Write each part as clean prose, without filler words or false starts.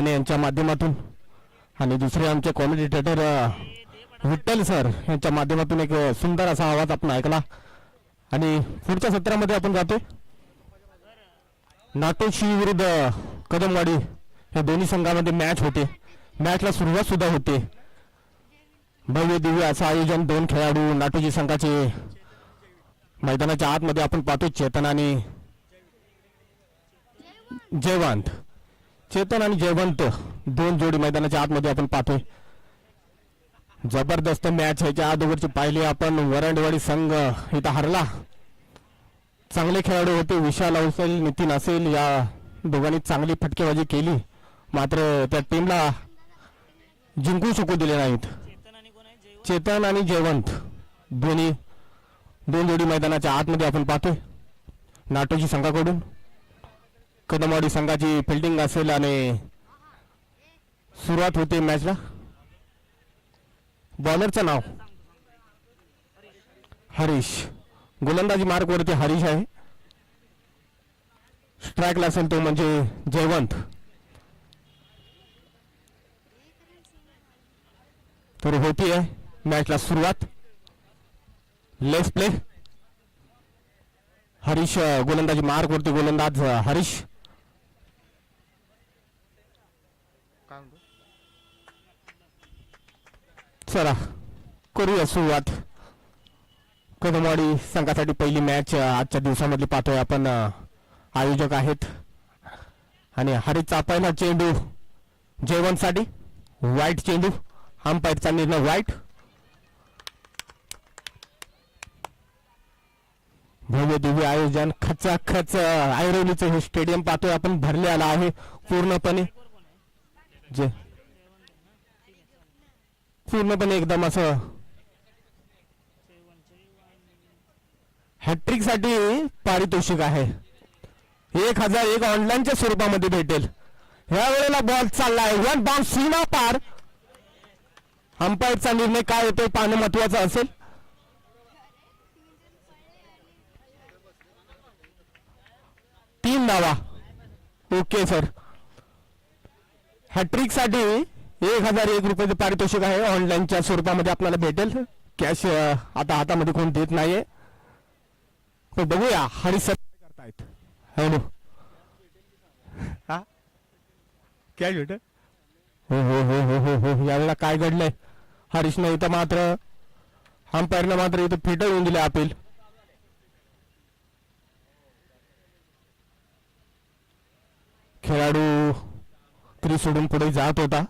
माने यांच्या माध्यमातून आणि दुसरे आमचे कॉमेंटेटर विठ्ठल सर यांच्या माध्यमातून एक सुंदर असा आवाज आपण ऐकला. आणि पुढच्या सत्रामध्ये आपण जातो. नाटोशी विरुद्ध कदमवाडी या दोन्ही संघामध्ये मॅच होते. मॅचला सुरुवात सुद्धा होते. भव्य दिव्य असं आयोजन. दोन खेळाडू नाटोजी संघाचे मैदानाच्या आतमध्ये आपण पाहतो. चेतन आणि जयवंत. चेतन आणि जयवंत दोन जोडी मैदानाच्या आतमध्ये आपण पाहतोय. जबरदस्त मॅच ह्याच्या अगोदरची पाहिली आपण. वरंडवाडी संघ इथं हरला. चांगले खेळाडू होते. विशाल असेल, नितीन असेल, या दोघांनी चांगली फटकेबाजी केली. मात्र त्या टीमला जिंकू शकू दिले नाहीत. चेतन आणि जयवंत दोन जोडी मैदानाच्या आतमध्ये आपण पाहतोय. नाटोजी संघाकडून कदमवाडी संघाची फिल्डिंग असेल आणि सुरुवात होते मॅचला. बॉलरचं नाव हरीश. गोलंदाजी मार्क वरती हरीश आहे. स्ट्राईकला असेल तो म्हणजे जयवंत. तर होतीये मॅचला सुरुवात. Left play. हरीश गोलंदाजी मार्क वरती. गोलंदाज हरीश. चला करूया सुरुवात. कदमवाडी संघासाठी पहिली मॅच आजच्या दिवसामधली पाहतोय आपण. आयोजक आहेत आणि हरीशचा पहिला चेंडू जयवंतसाठी. वाईट चेंडू. अंपायरचा निर्णय वाईट. भव्य दिव्य आयोजन. खचाखच ऐरोलीचं हे स्टेडियम पाहतोय आपण. भरले आला आहे पूर्णपणे. पूर्णपणे एकदम असं. हॅट्रिक साठी पारितोषिक आहे 1001 ऑनलाईनच्या स्वरूपामध्ये भेटेल. ह्या वेळेला बॉल चाललाय वन बाउंड सीमा पार. अंपायरचा निर्णय काय येतोय पाहणं महत्वाचं असेल. तीन धावा. Okay sir. हॅट्रिक साठी 1001 रुपयाचे पारितोषिक आहे. ऑनलाईनच्या स्वरूपामध्ये आपल्याला भेटेल. कॅश आता हातामध्ये कोण देत नाहीये. तो बघूया हरीश सर काय करतायत. हॅलो हा कॅश भेट. हो हो हो हो हो हो. यावेळेला काय घडलंय. हरीशनं इथं मात्र अंपायरनं मात्र इथं फिटवून दिले अपील. खेळाडू क्रीज सोडून पुढे जात होता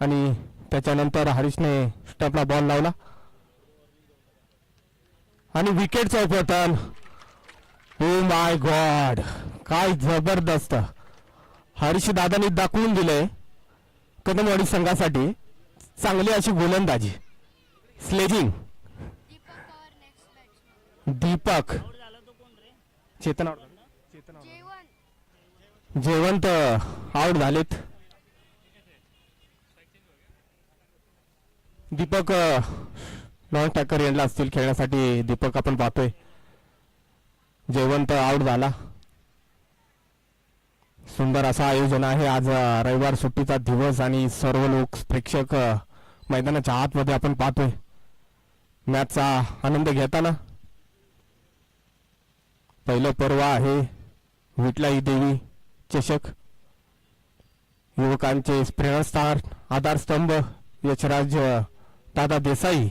आणि त्याच्यानंतर हरीशने स्टंपला बॉल लावला आणि विकेटचं पतन. Oh my God. काय जबरदस्त हरीश दादांनी दाखवून दिलंय कदमवाडी संघासाठी. चांगली अशी गोलंदाजी. स्लेजिंग. दीपक. चेतन जयवंत आउट झालेत. दीपक नॉन टॅकर यांना असतील खेळण्यासाठी. दीपक आपण पाहतोय. जयवंत आउट झाला. सुंदर असं आयोजन आहे आज. रविवार सुट्टीचा दिवस आणि सर्व लोक प्रेक्षक मैदानाच्या आतमध्ये आपण पाहतोय मॅचचा आनंद घेताना. पहिलं पर्व आहे विठलाई देवी चषक. युवकांचे प्रेरणास्थान आधारस्तंभ यशराज दादा देसाई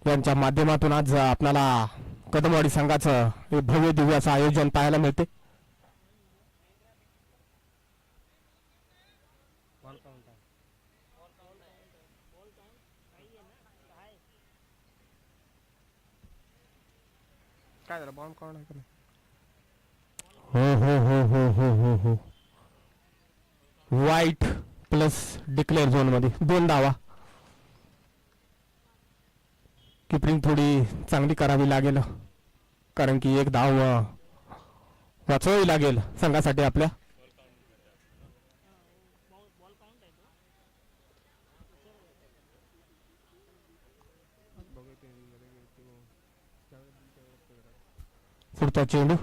यांच्या माध्यमातून आज आपल्याला कदमवाडी संघाचं हे भव्य दिव्य असं आयोजन पाहायला मिळते. काय झालं बॉल कोण आहे. हो हो हो हो हो हो हो. वाईट प्लस डिक्लेअर झोन मध्ये 2 धावा. किपरिंग थोडी चांगली करावी लागेल कारण की 1 धाव वाचवावी लागेल संघासाठी आपल्या. पुढचा चेंडू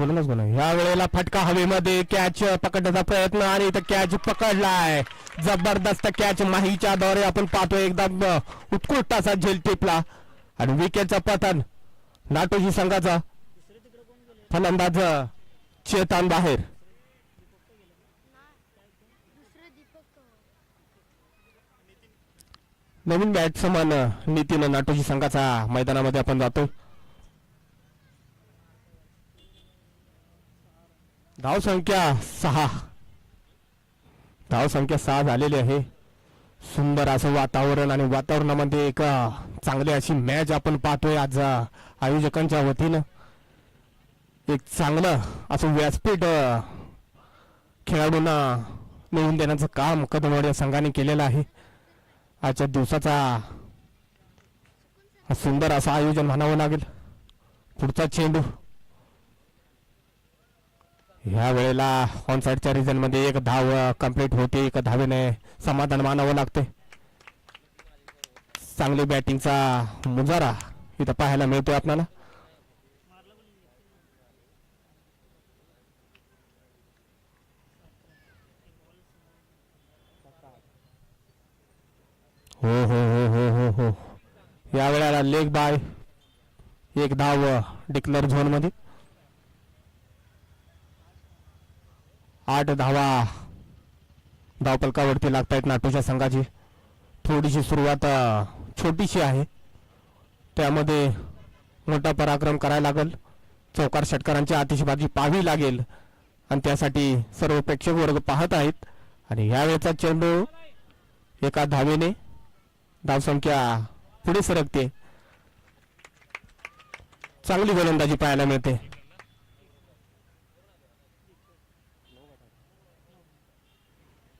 गोलंदाज कोण आहे? या वेळेला फटका हवेमध्ये, कॅच पकडण्याचा प्रयत्न आणि इथं कॅच पकडलाय. जबरदस्त कॅच माहीच्या द्वारे आपण पाहतोय, एकदम उत्कृष्ट असा झेल टिपला आणि विकेटचा पतन नाटोजी संघाचा. फलंदाज चेतन बाहेर. नवीन बॅट्समन नितीन नाटोजी संघाचा मैदानामध्ये आपण जातो. धावसंख्या 6 झालेली आहे. सुंदर असं वातावरण आणि वातावरणामध्ये एक चांगली अशी मॅच आपण पाहतोय आज आयोजकांच्या वतीनं. एक चांगलं असं व्यासपीठ खेळाडूंना मिळवून देण्याचं काम कदमवाडी या संघाने केलेलं आहे. आजच्या दिवसाचा सुंदर असं आयोजन म्हणावं लागेल. पुढचा चेंडू ह्या वेळेला ऑन साइडच्या रिजन मध्ये एक धाव कंप्लीट होते. एक धावेने समाधान मानावं लागते. चांगली बॅटिंगचा मुजारा इथं पाहायला मिळतोय आपल्याला. हो हो हो हो हो हो या वेळेला लेग बाय, एक धाव डिक्लेअर झोन मध्ये. 8 धावा धावपलकावरती लागतायत नाटोच्या संघाची. थोडीशी सुरुवात छोटीशी आहे, त्यामध्ये मोठा पराक्रम करायला लागेल. चौकार षटकारांची आतिषबाजी पाहावी लागेल आणि त्यासाठी सर्व प्रेक्षक वर्ग पाहत आहेत. आणि यावेळेचा चेंडू एका धावेने धावसंख्या पुढे सरकते. चांगली गोलंदाजी पाहायला मिळते.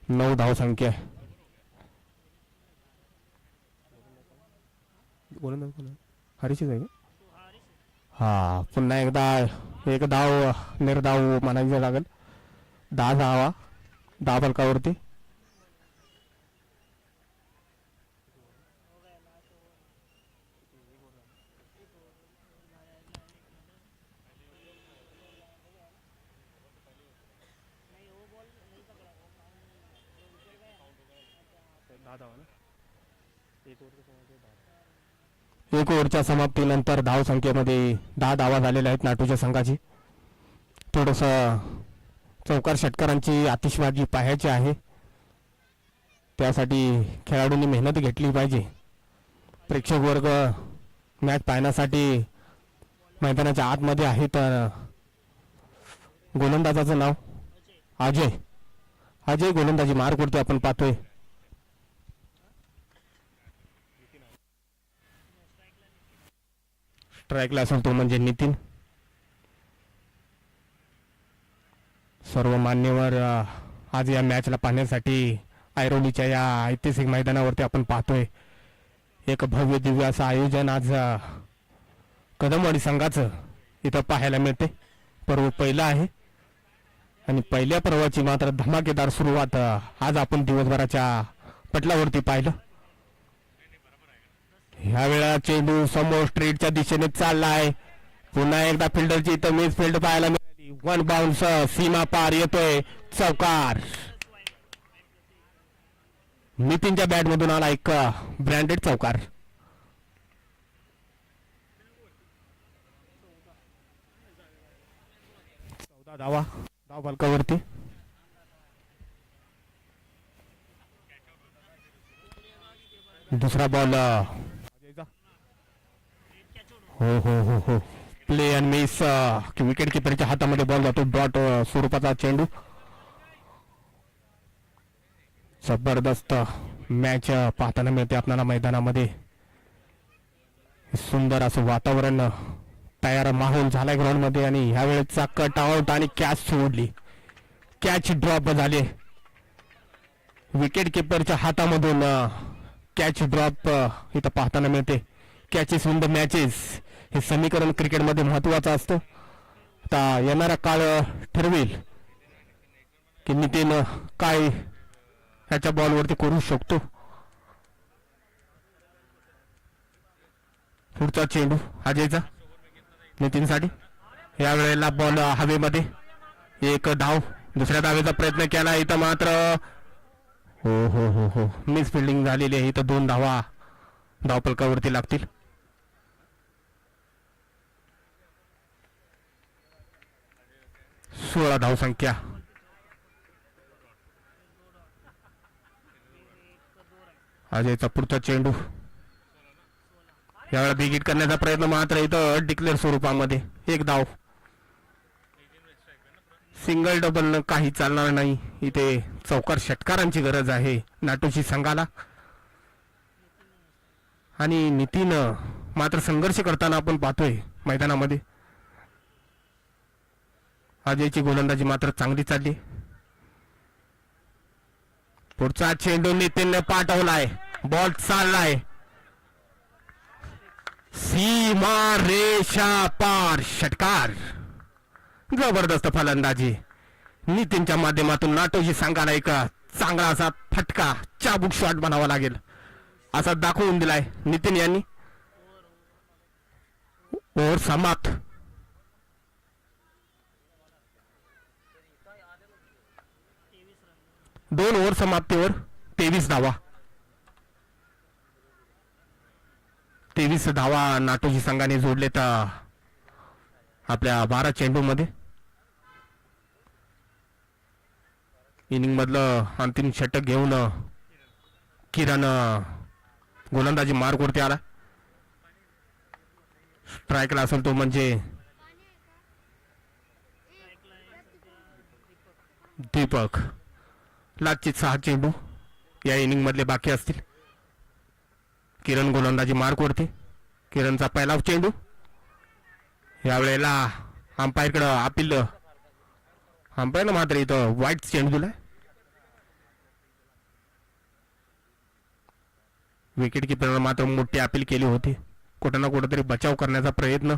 9 धावसंख्या. हरीशीच आहे का? हा, पुन्हा एकदा एक धाव निर्धाव म्हणायचं लागेल. 10 धावा धावफलकावरती. एक ओव्हरच्या समाप्तीनंतर धावसंख्येमध्ये 10 धावा झालेल्या आहेत नाटोच्या संघाची. थोडस चौकार षटकारांची आतिषबाजी पाहायची आहे, त्यासाठी खेळाडूंनी मेहनत घेतली पाहिजे. प्रेक्षक वर्ग मॅच पाहण्यासाठी मैदानाच्या आतमध्ये आहे. तर गोलंदाजाचं नाव अजय गोलंदाजी मार्कवरती आपण पाहतोय. स्ट्राईकला असेल तो म्हणजे नितीन. सर्व मान्यवर आज या मॅचला पाहण्यासाठी ऐरोलीच्या या ऐतिहासिक मैदानावरती आपण पाहतोय. एक भव्य दिव्य असं आयोजन आज कदमवाडी संघाचं इथं पाहायला मिळते. पर्व पहिला आहे आणि पहिल्या पर्वाची मात्र धमाकेदार सुरुवात आज आपण दिवसभराच्या पटलावरती पाहिलं. ह्या वेळा चेंडू समोर स्ट्रेटच्या दिशेने चाललाय. पुन्हा एकदा फिल्डरची इथं मिस फील्ड पाहायला मिळाली. 1 बाउन्स सीमा पार येतोय. चौकार. नितीनच्या बॅट मधून आला एक ब्रँडेड चौकार. 14 धावा धावफलकावरती. दुसरा बॉल हो हो हो हो प्ले अँड मिस. विकेट किपरच्या हातामध्ये बॉल जातो. डॉट स्वरूपाचा चेंडू. जबरदस्त मॅच पाहताना मिळते आपल्याला मैदानामध्ये. सुंदर असं वातावरण तयार माहोल झालाय ग्राउंड मध्ये. आणि ह्या वेळेचा कट आउट आणि कॅच सोडली. कॅच ड्रॉप झाले. विकेट किपरच्या हातामधून कॅच ड्रॉप इथं पाहताना मिळते. कॅचेस इन द मॅचेस हे समीकरण क्रिकेटमध्ये महत्वाचं असतं. आता येणारा काळ ठरवेल की नितीन काय ह्याच्या बॉलवरती करू शकतो. पुढचा चेंडू अजयचा नितीनसाठी. यावेळेला बॉल हवेमध्ये, एक धाव. दुसऱ्या धावेचा प्रयत्न केला इथं मात्र हो हो हो हो मिस फिल्डिंग झालेली आहे. इथं 2 धावा धावपलकावरती लागतील. 16 धावसंख्या. अजयचा पुढचा चेंडू, यावेळेला बिगिट करण्याचा प्रयत्न मात्र इथं डिक्लेअर स्वरूपामध्ये. 1 धाव. सिंगल डबल काही चालणार नाही इथे. चौकार षटकारांची गरज आहे नाटोशी संघाला. आणि नितीन मात्र संघर्ष करताना आपण पाहतोय मैदानामध्ये. अजयची गोलंदाजी मात्र चांगली चालली. पुढचा चेंडू नितीनने पाठवलाय, बॉल चाललाय सीमा रेषा पार, षटकार. जबरदस्त फलंदाजी नितीनच्या माध्यमातून नाटोजी संघाला एक चांगला असा फटका, चाबूक शॉट बनावा लागेल असा दाखवून दिलाय नितीन यांनी. ओव्हर समाप्त. दोन ओव्हर समाप्तीवर 23 धावा. 23 धावा नाटोजी संघाने जोडले तर आपल्या 12 चेंडू मध्ये. इनिंग मधलं अंतिम षटक घेऊन किरण गोलंदाजी मार्गवरती आला. स्ट्राईकला असेल तो म्हणजे दीपक. लास्टचे 6 चेंडू या इनिंग मधले बाकी असतील. किरण गोलंदाजी मार्कवरती. किरणचा पहिला चेंडू, यावेळेला अंपायरकडे अपील. अंपायरनं मात्र इथं वाईट चेंडू दिलाय. विकेट किपरनं मात्र मोठी अपील केली होती. कुठं ना कुठेतरी बचाव करण्याचा प्रयत्न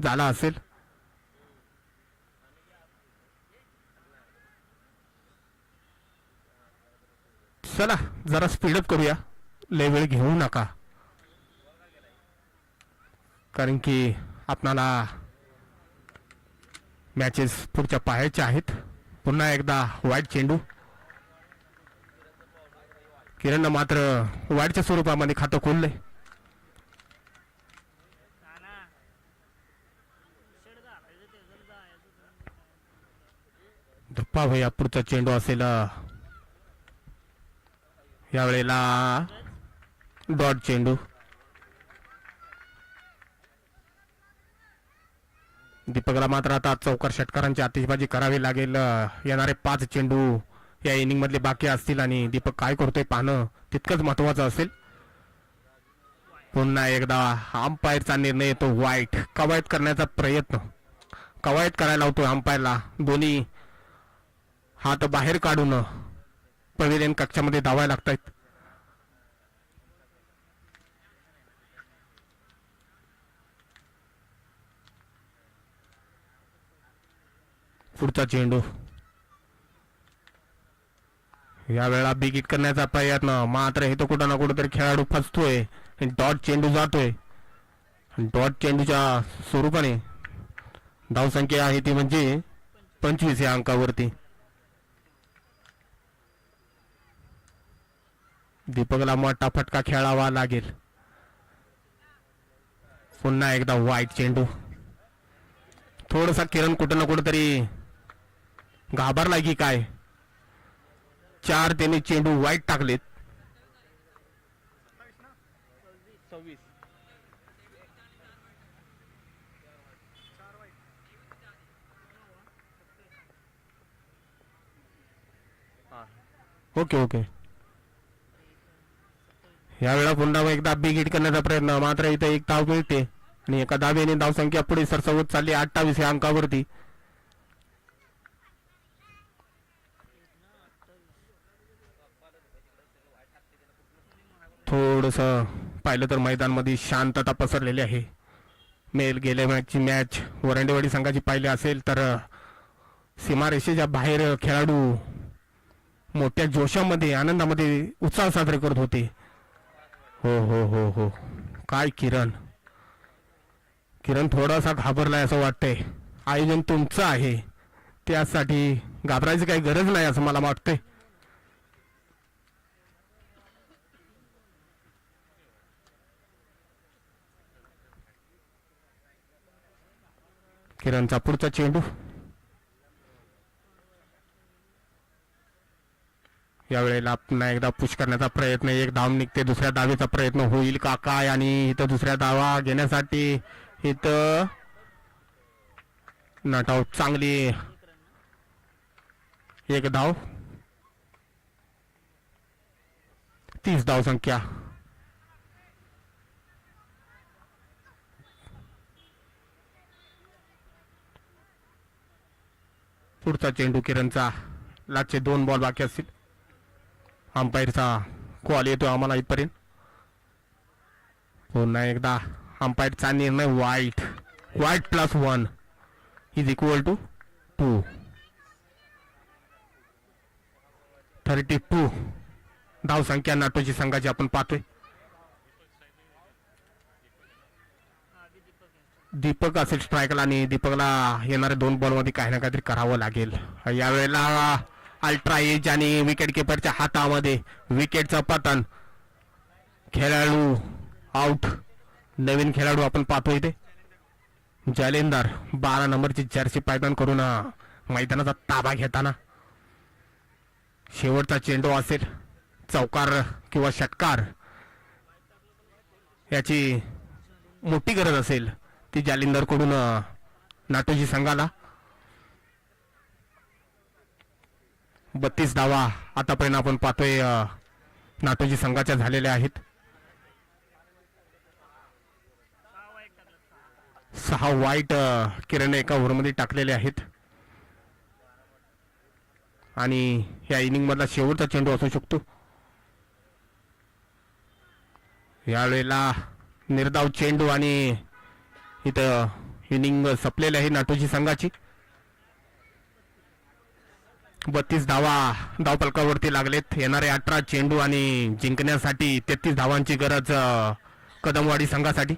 झाला असेल. चला जरा स्पीडअप करूया, लय वेळ घेऊ नका, कारण की आपणाला मॅचेस पुढच्या पाहायच्या आहेत. पुन्हा एकदा वाईट चेंडू. किरणनं मात्र वाईटच्या स्वरूपामध्ये खातं खोललंय. धप्पा भैया पुढचा चेंडू असेल. यावेळेला डॉट चेंडू. दीपकला मात्र आता चौकार षटकारांची आतिषबाजी करावी लागेल. येणारे 5 चेंडू या इनिंग मधले बाकी असतील आणि दीपक काय करतोय पाहणं तितकंच महत्वाचं असेल. पुन्हा एकदा अंपायरचा निर्णय येतो वाईट. कवायत करण्याचा प्रयत्न, कवायत करायला होतो अंपायरला. दोन्ही हात बाहेर काढून पवेलियन कक्षामध्ये धावायला लागतायत. पुढचा चेंडू, यावेळेला बिगिट करण्याचा प्रयत्न मात्र हे तो कुठं ना कुठेतरी खेळाडू फसतोय. डॉट चेंडू जातोय. डॉट चेंडूच्या स्वरूपाने धावसंख्या आहे ती म्हणजे 25 या अंकावरती. दीपकला मोठा फटका खेळावा लागेल. पुन्हा एकदा वाईट चेंडू. थोडासा किरण कुठं ना कुठेतरी घाबरला की काय. 4 त्यांनी चेंडू वाईट टाकलेत. Okay okay. यावेळेला पुन्हा एकदा बिग करण्याचा प्रयत्न, मात्र इथे एक धाव मिळते आणि एका धावेने धावसंख्या पुढे सरसवत चालली 28 या अंकावरती. थोडस पाहिलं तर मैदानामध्ये शांतता पसरलेली आहे. गेल्या मॅचची मॅच वरंडेवाडी संघाची पाहिली असेल तर सीमारेषेच्या बाहेर खेळाडू मोठ्या जोशामध्ये आनंदामध्ये उत्साह साजरे करत होते. हो हो हो हो. काय किरण, किरण थोडासा घाबरलाय असं वाटतंय. आयोजन तुमचं आहे, त्यासाठी घाबरायची काही गरज नाही असं मला वाटतंय. किरणचा पुढचा चेंडू. यावेळेला पुन्हा एकदा पुश करण्याचा प्रयत्न, एक धाव निघते, दुसऱ्या धावेचा प्रयत्न होईल का काय, आणि इथं दुसऱ्या धावा घेण्यासाठी इथं नॉट आउट. चांगली एक धाव, 30 धाव संख्या. पुढचा चेंडू किरणचा. लास्टचे 2 बॉल बाकी असतील. अंपायरचा कॉल येतो आम्हाला इथपर्यंत. पुन्हा एकदा अंपायरचा निर्णय. वाईट. वाईट +1 इज इक्वल टू 2. 32 धाव संख्या नाटोची संघाची आपण पाहतोय. दीपक असेल स्ट्रायकला, आणि दीपकला येणाऱ्या 2 बॉलमध्ये काही ना काहीतरी करावं लागेल. यावेळेला अल्ट्रा एज आणि विकेट किपरच्या हातामध्ये विकेटचं पतन. खेळाडू आउट. नवीन खेळाडू आपण पाहतो इथे. जालिंदर 12 नंबरची जर्सी पायदान करून मैदानाचा ताबा घेताना. शेवटचा चेंडू असेल, चौकार किंवा षटकार याची मोठी गरज असेल ती जालिंदर कडून नाटोजी संघाला. 32 धावा आतापर्यंत आपण पाहतोय नाटोजी संघाच्या झालेल्या आहेत. 6 वाईट किरण एका ओव्हरमध्ये टाकलेले आहेत, आणि या इनिंग मधला शेवटचा चेंडू असू शकतो. यावेळेला निर्धाव चेंडू, आणि इथं इनिंग संपलेली आहे नाटोजी संघाची. 32 धावा धावफलकावरती लागलेत. येणारे 18 चेंडू आणि जिंकण्यासाठी 33 धावांची गरज कदमवाडी संघासाठी.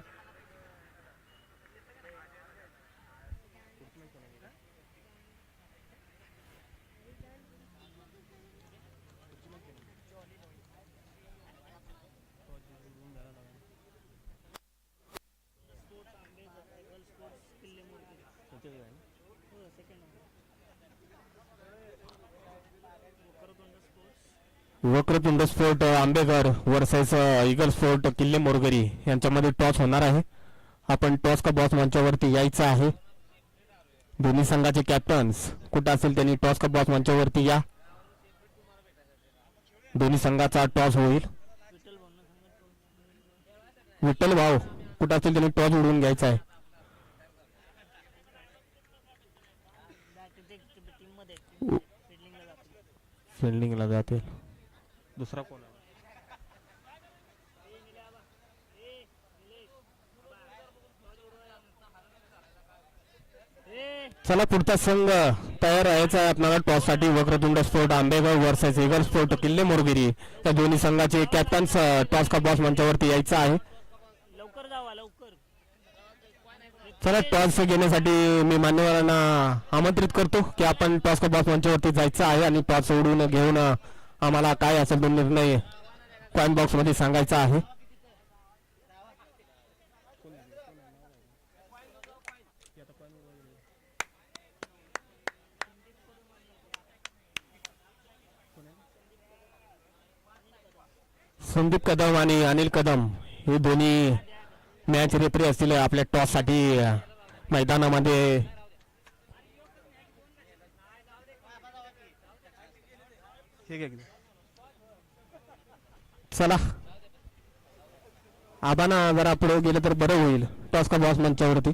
Vakratund sport Ambeghar versus eagle sport Kille Morgiri यांच्यामध्ये टॉस होणार आहे. आपण टॉस का बॉस मंचावरती यायचं आहे. दोन्ही संघाचे कॅप्टन्स कुठं असेल त्यांनी टॉस का बॉस मंचावरती या. दोन्ही संघाचा टॉस होईल. विठ्ठल भाऊ कुठं असेल त्यांनी टॉस उडवून घ्यायचा आहे. फिल्डिंगला जातील. दुसरा कोण आहे? चला पुढचा संघ तयार राहायचा आहे आपल्याला टॉस साठी. Vakratund sport Ambegaon versus eagle sport Kille Morgiri या दोन्ही संघाचे कॅप्टन्स टॉस का बॉस मंचावरती यायचं आहे. चला टॉस घेण्यासाठी मी मान्यवरांना आमंत्रित करतो की आपण टॉस का बॉस मंचावरती जायचं आहे, आणि टॉस सोडून घेऊन आम्हाला काय असेल तो निर्णय कॉइन बॉक्स मध्ये सांगायचा आहे. संदीप कदम आणि अनिल कदम हे दोन्ही मॅच रेफरी असतील आपल्या टॉस साठी मैदानामध्ये. चला आबाना जरा पुढे गेलं तर बरं होईल टॉस का बॉस मंचावरती.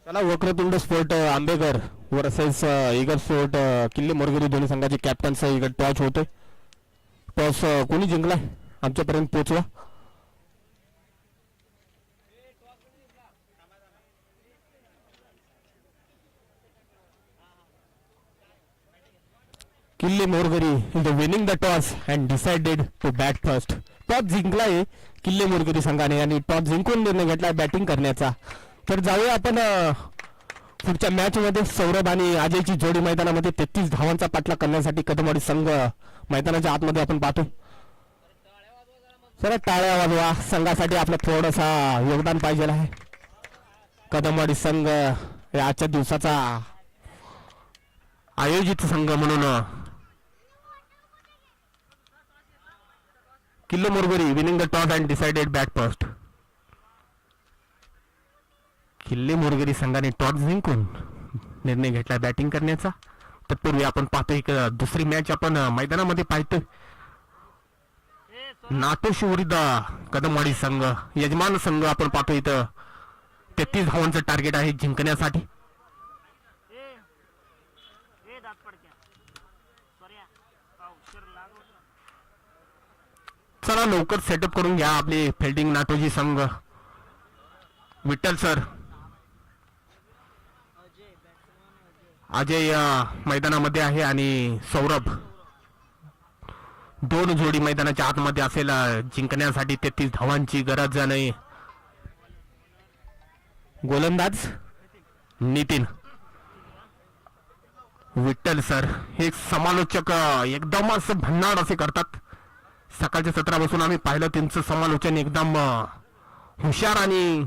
चला Vakratund sport Ambeghar versus eagle sport Kille Morgiri दोन्ही संघाचे कॅप्टन्स इकडे टॉस होते. टॉस कोणी जिंकलाय आमच्यापर्यंत पोहोचवा. Kille Morgari is winning the toss and decided to bat first. Toss जिंकलाय किल्ले मोरगिरी संघाने आणि टॉस जिंकून निर्णय घेतलाय बॅटिंग करण्याचा. तर जाऊया आपण पुढच्या मॅच मध्ये सौरभ आणि अजयची जोडी मैदानामध्ये 33 धावांचा पाठला करण्यासाठी कदमवाडी संघ मैदानाच्या आतमध्ये आपण पाहतो. चला टाळ्या वाजवा, संघासाठी आपलं थोडंसा योगदान पाहिजे आहे. कदमवाडी संघ या आजच्या दिवसाचा आयोजित संघ म्हणून Kille Morgiri winning the toss and decided bat first. Kille Morgiri संघाने टॉस जिंकून निर्णय घेतला बॅटिंग करण्याचा. तत्पूर्वी आपण पाहतोय एक दुसरी मॅच आपण मैदानामध्ये पाहतोय. नाटोश विरुद्ध कदमवाडी संघ, यजमान संघ आपण पाहतोय इथं 33 धावांचं टार्गेट आहे जिंकण्यासाठी. चला लवकर सेटअप करून घ्या आपली फिल्डिंग. नाटोजी संघ, विठ्ठल सर, अजय मैदानामध्ये आहे आणि सौरभ. दोन जोडी मैदानाच्या आतमध्ये असेल जिंकण्यासाठी 33 धावांची गरज नाही. गोलंदाज नितीन, विठ्ठल सर हे समालोचक एकदम असं भन्नाट असे करतात. सकाळच्या सत्रापासून आम्ही पाहिलं त्यांचं समालोचन एकदम हुशार आणि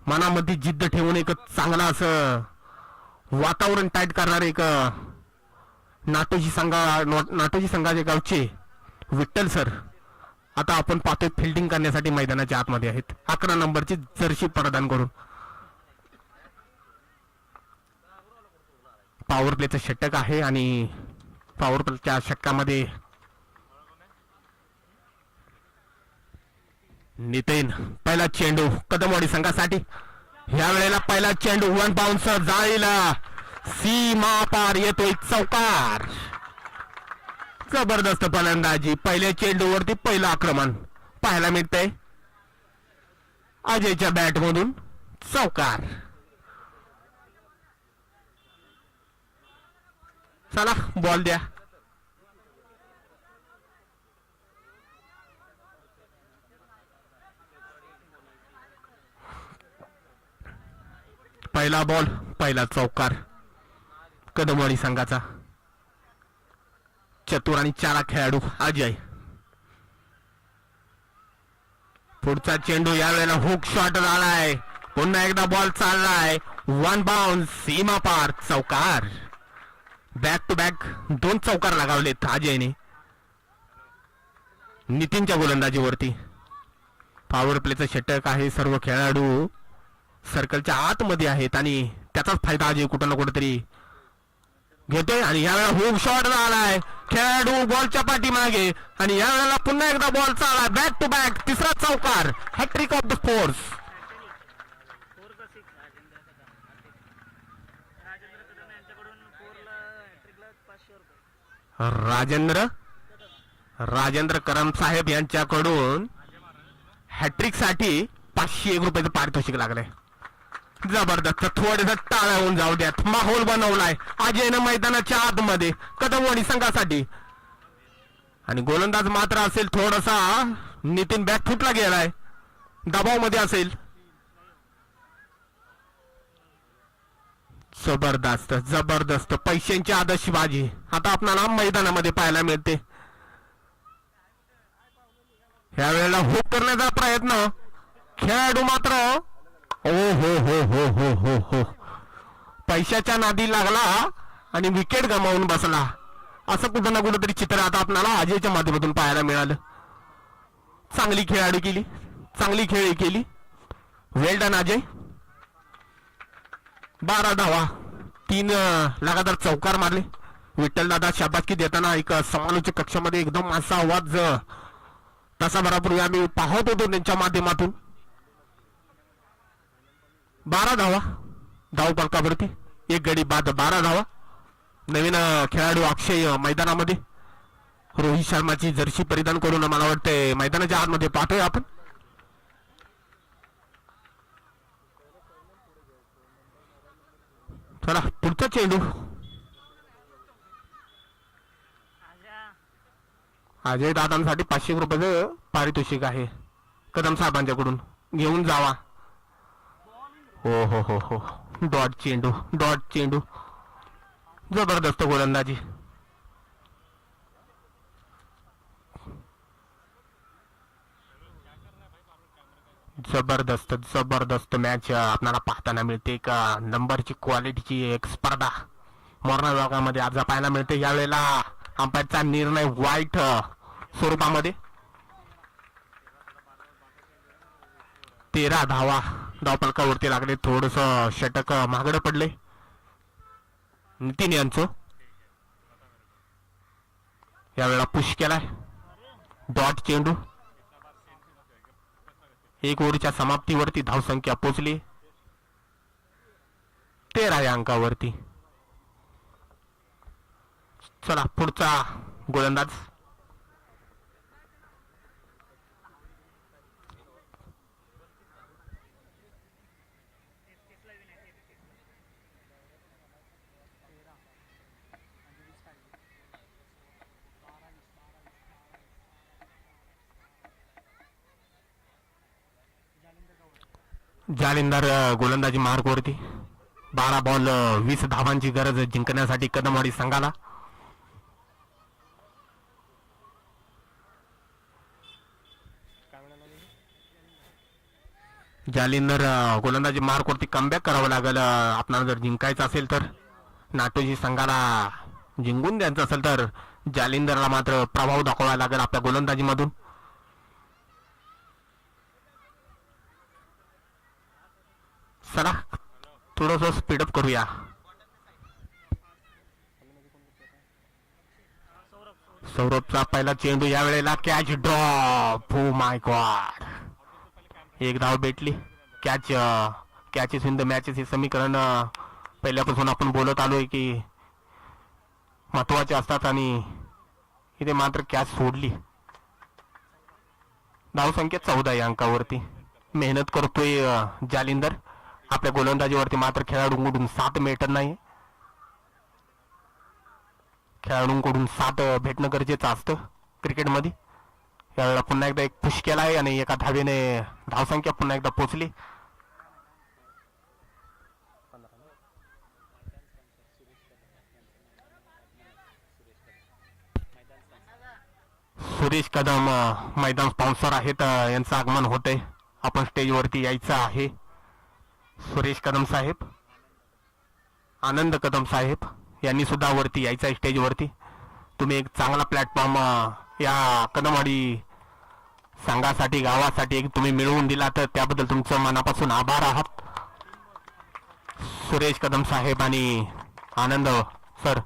मनामध्ये जिद्द ठेवून एक चांगला असं वातावरण टाईट करणारे एक नाटोजी संघाचे गावचे विठ्ठल सर आता आपण पाहतोय फिल्डिंग करण्यासाठी मैदानाच्या आतमध्ये आहेत. 11 नंबरची जर्सी प्रदान करून पॉवर प्लेचं षटक आहे आणि पॉवर प्लेच्या षटकामध्ये नितीन. पहिला चेंडू कदमवाडी संघासाठी. ह्या वेळेला पहिला चेंडू 1 बाउन्सर जाईल, सीमा पार येतोय, चौकार. जबरदस्त फलंदाजी. पहिल्या चेंडूवरती पहिलं आक्रमण पाहायला मिळतंय. अजयच्या बॅट मधून चौकार. चला बॉल द्या. पहिला बॉल, पहिला चौकार कदमवाडी संघाचा. चतुर आणि चारा खेळाडू अजय. पुढचा चेंडू या वेळेला हुक शॉट झालाय. पुन्हा एकदा बॉल चाललाय. 1 बाउन्स, सीमा पार, चौकार. बॅक टू बॅक 2 चौकार लगावलेत अजयने नितीनच्या गोलंदाजीवरती. पॉवर प्लेचं षटक आहे. सर्व खेळाडू सर्कलच्या आतमध्ये आहेत आणि त्याचाच फायदा अजय कुठं ना कुठेतरी घेतोय. आणि यावेळेला हुक शॉट झालाय. खेळाडू बॉलच्या पाठीमागे आणि यावेळेला पुन्हा एकदा बॉल चालला. बॅक टू बॅक तिसरा चौकार. Hat-trick of the fours. Rajendra Karam Saheb यांच्याकडून हॅट्रिक साठी 501 रुपयाचं पारितोषिक लागलंय. जबरदस्त. थोडेस टाळ्या होऊन जाऊ द्यात. माहोल बनवलाय अजयनं मैदानाच्या आतमध्ये कदमवाडी संघासाठी. आणि गोलंदाज मात्र असेल थोडासा नितीन बॅट फुटला गेलाय, दबाव मध्ये असेल. जबरदस्त जबरदस्त पैशांची आदर्शबाजी आता आपल्याला मैदानामध्ये पाहायला मिळते. यावेळेला हुक करण्याचा प्रयत्न. खेळाडू मात्र ओ हो हो हो हो हो हो पैशाच्या नादी लागला आणि विकेट गमावून बसला. असं कुठं ना कुठंतरी चित्र आता आपल्याला अजयच्या माध्यमातून पाहायला मिळालं. चांगली खेळाडू केली, चांगली खेळी केली. वेल डन अजय. 12 धावा, 3 लगातार चौकार मारले. विठ्ठल दादा शाबासकी देताना एक समालोचक कक्षामध्ये एकदम असा आवाज तासाभरापूर्वी आम्ही पाहत होतो त्यांच्या माध्यमातून. 12 धावा धाव फलकावरती, 1 गडी बाद 12 धावा. नवीन खेळाडू अक्षय मैदानामध्ये रोहित शर्माची जर्सी परिधान करून मला वाटतंय मैदानाच्या आतमध्ये पाहतोय आपण. चला पुढचा चेंडू अजय दादांसाठी 500 रुपयाचं पारितोषिक आहे कदम साहेबांच्याकडून, घेऊन जावा. हो हो हो हो, डॉट चेंडू, डॉट चेंडू, जबरदस्त गोलंदाजी. जबरदस्त जबरदस्त मॅच आपल्याला पाहताना मिळते. का नंबरची क्वालिटीची एक स्पर्धा मोरणा विभागामध्ये आज पाहायला मिळते. यावेळेला अंपायरचा निर्णय वाईट स्वरूपामध्ये. 13 धावा धावफलकावरती लागले. थोडस षटक महागडं पडले नितीन यांचं. यावेळेला पुश केलाय. डॉट चेंडू. 1 ओव्हरच्या समाप्तीवरती धावसंख्या पोचली 13 या अंकावरती. चला पुढचा गोलंदाज. जालिंदर गोलंदाजी मार्गवरती. 12 बॉल 20 धावांची गरज जिंकण्यासाठी कदमवाडी संघाला. जालिंदर गोलंदाजी मार्गवरती कमबॅक करावं लागेल आपल्याला जर जिंकायचं असेल तर. नाटोजी संघाला जिंकून द्यायचं असेल तर जालिंदरला मात्र प्रभाव दाखवावा लागेल आपल्या गोलंदाजीमधून. चला थोडस स्पीडअप करूया. सौरभचा पहिला चेंडू. यावेळेला catch drop. Oh my God. 1 धाव भेटली. कॅचेस इन द मॅचेस हे समीकरण पहिल्यापासून आपण बोलत आलोय की महत्वाचे असतात आणि इथे मात्र कॅच सोडली. धावसंख्या 14 या अंकावरती. मेहनत करतोय जालिंदर. आपल्या गोलंदाजीवरती मात्र खेळाडूंकडून 7 भेटत नाही. खेळाडूंकडून 7 भेटणं गरजेचं असतं क्रिकेटमध्ये. यावेळेला पुन्हा एकदा एक पुश केला आहे आणि एका धावेने धावसंख्या पुन्हा एकदा पोचली. सुरेश कदम मैदान स्पॉन्सर आहेत. यांचं आगमन होतंय. आपण स्टेजवरती यायचं आहे. सुरेश कदम साहेब, आनंद कदम साहेब यांनी सुद्धा वरती यायचं आहे स्टेजवरती. तुम्ही एक चांगला प्लॅटफॉर्म या कदमवाडी संघासाठी गावासाठी एक तुम्ही मिळवून दिला तर त्याबद्दल तुमचं मनापासून आभार आहात. सुरेश कदम साहेब आणि आनंद सर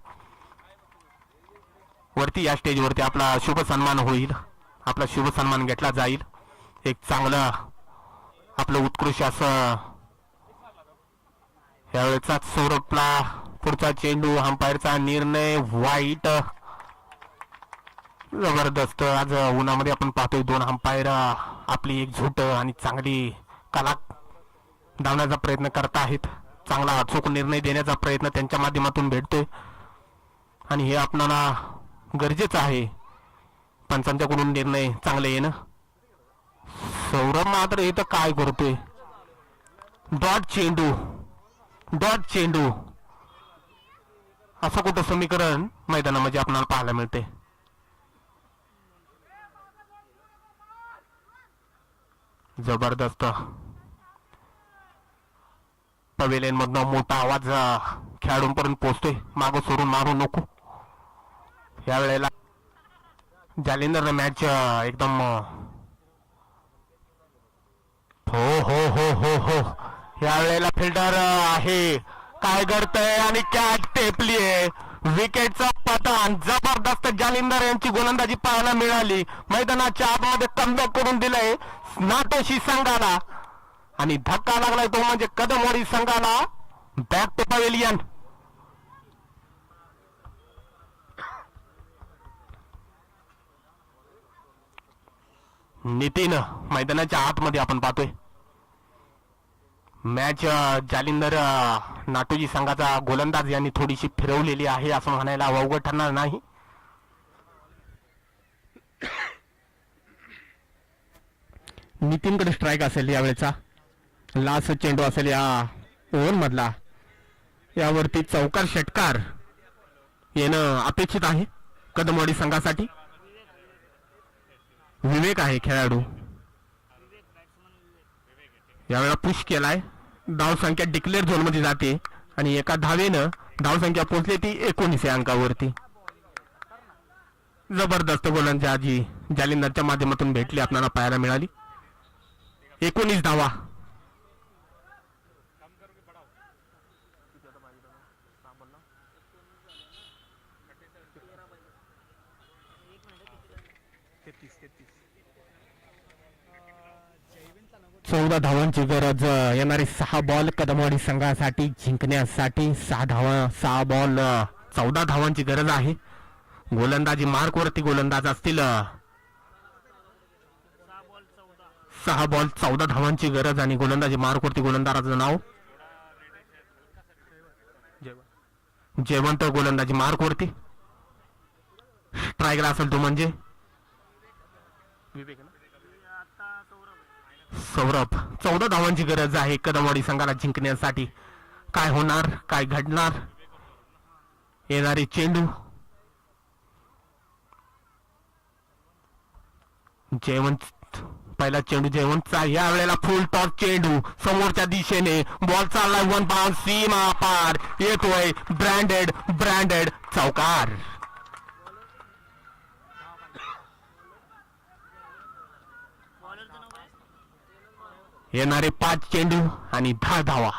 वरती या स्टेजवरती आपला शुभ सन्मान होईल. आपला शुभ सन्मान घेतला जाईल. एक चांगलं आपलं उत्कृष्ट असं यावेळेचा सौरभला पुढचा चेंडू. अंपायरचा निर्णय वाईट. जबरदस्त. आज उन्हामध्ये आपण पाहतोय 2 अंपायर आपली एक झूट आणि चांगली कला धावण्याचा प्रयत्न करत आहेत. चांगला अचूक निर्णय देण्याचा प्रयत्न त्यांच्या माध्यमातून भेटतोय आणि हे आपणाला गरजेचं आहे. पंचांच्याकडून निर्णय चांगले येणं. सौरभ मात्र इथं काय करतोय. डॉट चेंडू, डॉट चेंडू. असं कुठं समीकरण मैदानामध्ये आपल्याला पाहायला मिळते. जबरदस्त. पवेलियन मधनं मोठा आवाज खेळाडूंपर्यंत पोहोचतोय. मागं सोडून मारू नको. यावेळेला जालिंदरने मॅच एकदम हो हो हो हो हो. यावेळेला फिल्डर आहे. काय करतय आणि कॅच टेपली आहे. विकेटचा पतन. जबरदस्त जालिंदर यांची गोलंदाजी पाहायला मिळाली. मैदानाच्या आतमध्ये कमबॅक करून दिलंय नाटोशी संघाला आणि धक्का लागलाय तो म्हणजे कदमवाडी संघाला. Back to pavilion. नितीन मैदानाच्या आतमध्ये आपण पाहतोय. मॅच जालिंदर नाटोजी संघाचा गोलंदाज यांनी थोडीशी फिरवलेली आहे असं म्हणायला अवघड ठरणार नाही. नितीनकडे स्ट्राईक असेल यावेळेचा. लास्ट चेंडू असेल या ओव्हर मधला. यावरती चौकार षटकार येणं अपेक्षित आहे कदमवाडी संघासाठी. विवेक आहे खेळाडू. यावेळेला पुश केलाय. धावसंख्या डिक्लेअर झोन मध्ये जाते आणि एका धावेनं धावसंख्या पोहोचली ती 19 अंकावरती. जबरदस्त गोलंदाजी जालिंदरच्या माध्यमातून भेटली आपल्याला पाहायला मिळाली. 19 धावा. चौदा धावांची गरज. येणारे 6 बॉल कदमवाडी संघासाठी जिंकण्यासाठी 6 बॉल 14 धावांची गरज आहे. गोलंदाजी मार्क वरती गोलंदाज असतील. 6 बॉल 14 धावांची गरज आणि गोलंदाजी मार्क वरती गोलंदाजाचं नाव जयवंत. गोलंदाजी मार्क वरती स्ट्राईकला असेल तो म्हणजे सौरभ. 14 धावांची गरज आहे कदमवाडी संघाला जिंकण्यासाठी. काय होणार, काय घडणार. येणारे चेंडू जयवंत. पहिला चेंडू जयवंतचा. या वेळेला फुल टॉस चेंडू समोरच्या दिशेने. बॉल चाललाय 1 बाउंड सीमा पार. येतोय ब्रँडेड चौकार. येणारे 5 चेंडू आणि 10 धावा.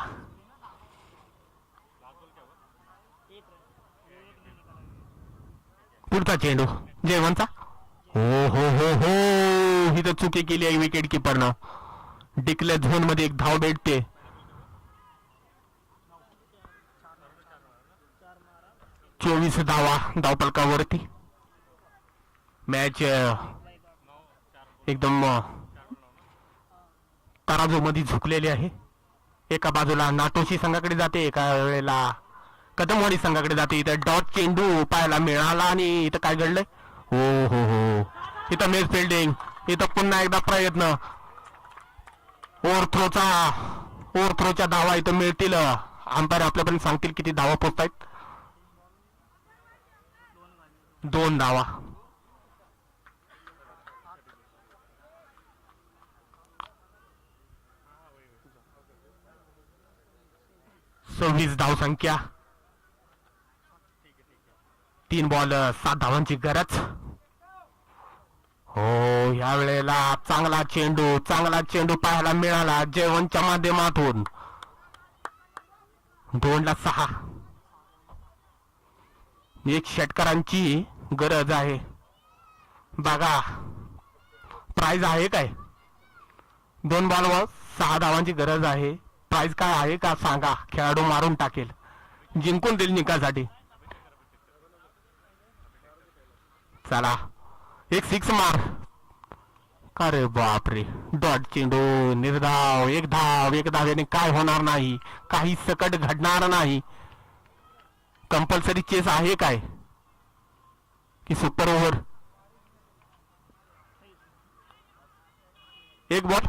पुढचा चेंडू जयवंतचा. हो इथं चुकी केली आहे विकेट किपरनं. डिक्लेअर झोन मध्ये एक धाव भेटते. 24 धावा धावपलकावरती. मॅच एकदम तराजू मध्ये झुकलेली आहे. एका बाजूला नाटोशी संघाकडे जाते, एका वेळेला कदमवाडी संघाकडे जाते. इथं डॉट चेंडू पाहायला मिळाला आणि इथं काय घडलंय. हो इथं मिस फिल्डिंग. इथं पुन्हा एकदा प्रयत्न. ओव्हरथ्रोच्या धावा इथं मिळतील. अंपायर आपल्यापर्यंत सांगतील किती धावा पोहोचतायत. 2 धावा. धाव संख्या. 3 बॉल 7 धावांची गरज. हो या वेळेला चांगला चेंडू पाहायला मिळाला जयवंतच्या माध्यमातून. 2-6. एक षटकारांची गरज आहे. बघा प्राइज आहे काय. 2 बॉलवर 6 धावांची गरज आहे. प्राइज काय आहे का सांगा. खेळाडू मारून टाकेल, जिंकून देईल निकासाठी. चला एक 6 मार. अरे बापरे. डॉट चेंडू निर्धाव. एक धावेने काय होणार नाही. काही सकट घडणार नाही. कंपल्सरी चेस आहे काय की सुपर ओव्हर. 1 बॉल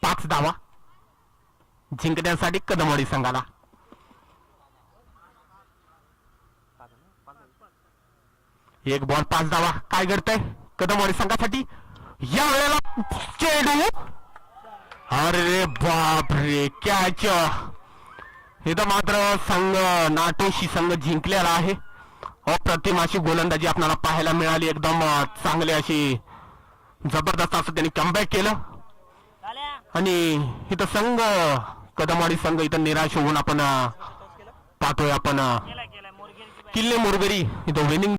5 धावा जिंकण्यासाठी कदमवाडी संघाला. एक बॉल 5 धावा. काय घडतंय कदमवाडी संघासाठी. या वेळेला चेंडू. अरे बापरे कॅच. इथं मात्र संघ नाटोशी संघ जिंकलेला आहे. अप्रतिम अशी गोलंदाजी आपल्याला पाहायला मिळाली. एकदम चांगली अशी जबरदस्त असं त्यांनी कमबॅक केलं. आणि इथं संघ कदमवाडी संघ इथं निराश होऊन आपण पाहतोय. आपण किल्ले मोरगरी इथं विनिंग